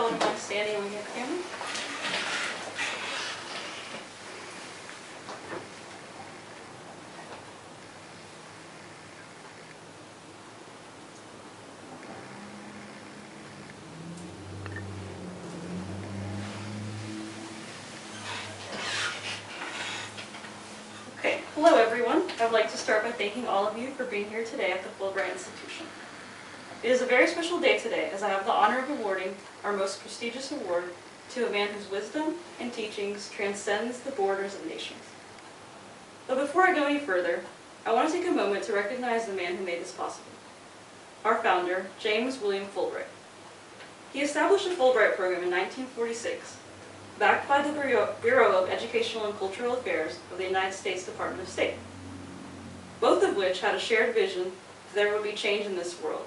all wouldn't mind standing looking at the camera. Okay, hello everyone. I would like to start by thanking all of you for being here today at the Fulbright Institution. It is a very special day today as I have the honor of awarding our most prestigious award to a man whose wisdom and teachings transcends the borders of nations. But before I go any further, I want to take a moment to recognize the man who made this possible. Our founder, James William Fulbright. He established the Fulbright program in 1946, backed by the Bureau of Educational and Cultural Affairs of the United States Department of State, both of which had a shared vision that there would be change in this world.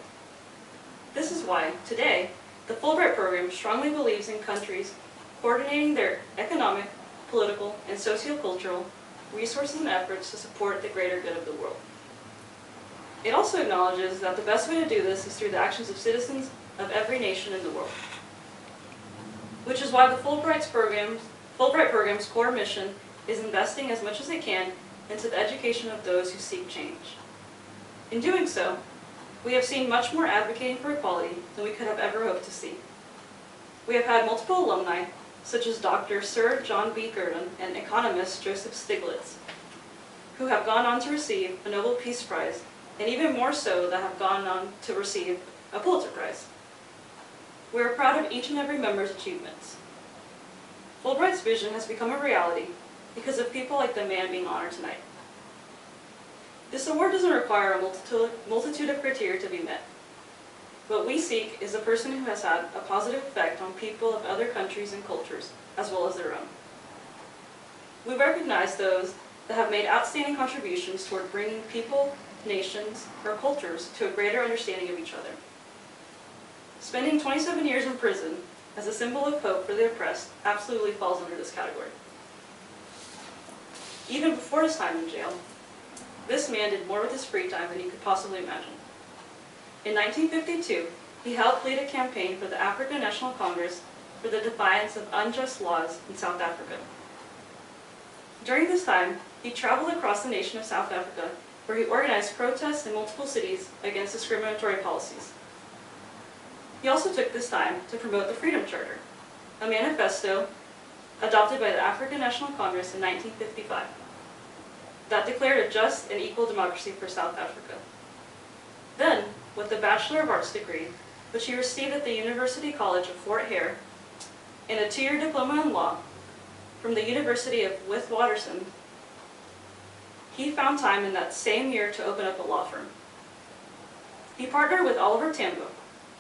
This is why, today, the Fulbright program strongly believes in countries coordinating their economic, political, and sociocultural resources and efforts to support the greater good of the world. It also acknowledges that the best way to do this is through the actions of citizens of every nation in the world, which is why the Fulbright program's core mission is investing as much as it can into the education of those who seek change. In doing so, we have seen much more advocating for equality than we could have ever hoped to see. We have had multiple alumni, such as Dr. Sir John B. Gurdon and economist Joseph Stiglitz, who have gone on to receive a Nobel Peace Prize, and even more so that have gone on to receive a Pulitzer Prize. We are proud of each and every member's achievements. Fulbright's vision has become a reality because of people like the man being honored tonight. This award doesn't require a multitude of criteria to be met. What we seek is a person who has had a positive effect on people of other countries and cultures, as well as their own. We recognize those that have made outstanding contributions toward bringing people, nations, or cultures to a greater understanding of each other. Spending 27 years in prison as a symbol of hope for the oppressed absolutely falls under this category. Even before his time in jail, this man did more with his free time than you could possibly imagine. In 1952, he helped lead a campaign for the African National Congress for the defiance of unjust laws in South Africa. During this time, he traveled across the nation of South Africa, where he organized protests in multiple cities against discriminatory policies. He also took this time to promote the Freedom Charter, a manifesto adopted by the African National Congress in 1955 that declared a just and equal democracy for South Africa. Then, with a Bachelor of Arts degree, which he received at the University College of Fort Hare, and a 2-year diploma in law from the University of Witwatersrand, he found time in that same year to open up a law firm. He partnered with Oliver Tambo,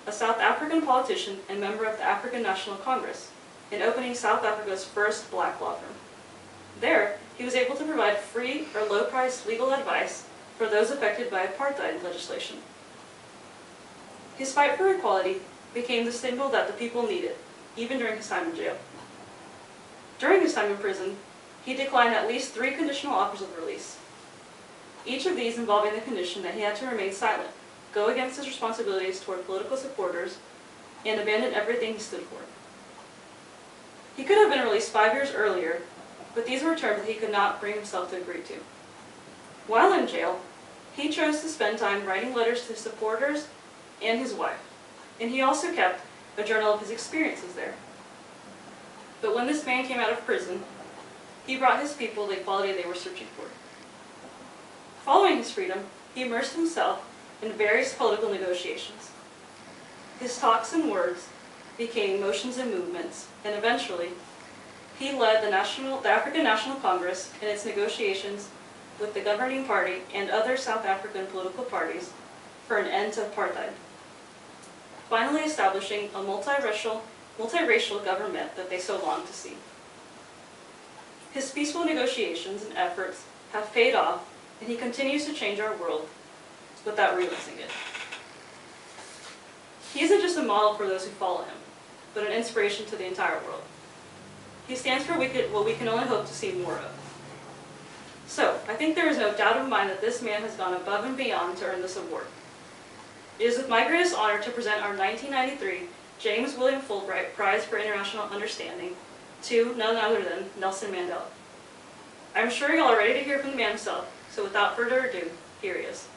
a South African politician and member of the African National Congress, in opening South Africa's first black law firm. There, he was able to provide free or low-priced legal advice for those affected by apartheid legislation. His fight for equality became the symbol that the people needed, even during his time in jail. During his time in prison, he declined at least 3 conditional offers of release, each of these involving the condition that he had to remain silent, go against his responsibilities toward political supporters, and abandon everything he stood for. He could have been released 5 years earlier, but these were terms that he could not bring himself to agree to. While in jail, he chose to spend time writing letters to his supporters and his wife, and he also kept a journal of his experiences there. But when this man came out of prison, he brought his people the equality they were searching for. Following his freedom, he immersed himself in various political negotiations. His talks and words became motions and movements, and eventually, he led the African National Congress in its negotiations with the governing party and other South African political parties for an end to apartheid, finally establishing a multiracial government that they so longed to see. His peaceful negotiations and efforts have paid off, and he continues to change our world without realizing it. He isn't just a model for those who follow him, but an inspiration to the entire world. He stands for what we can only hope to see more of. So, I think there is no doubt of mine that this man has gone above and beyond to earn this award. It is with my greatest honor to present our 1993 James William Fulbright Prize for International Understanding, to none other than Nelson Mandela. I'm sure you're all ready to hear from the man himself, so without further ado, here he is.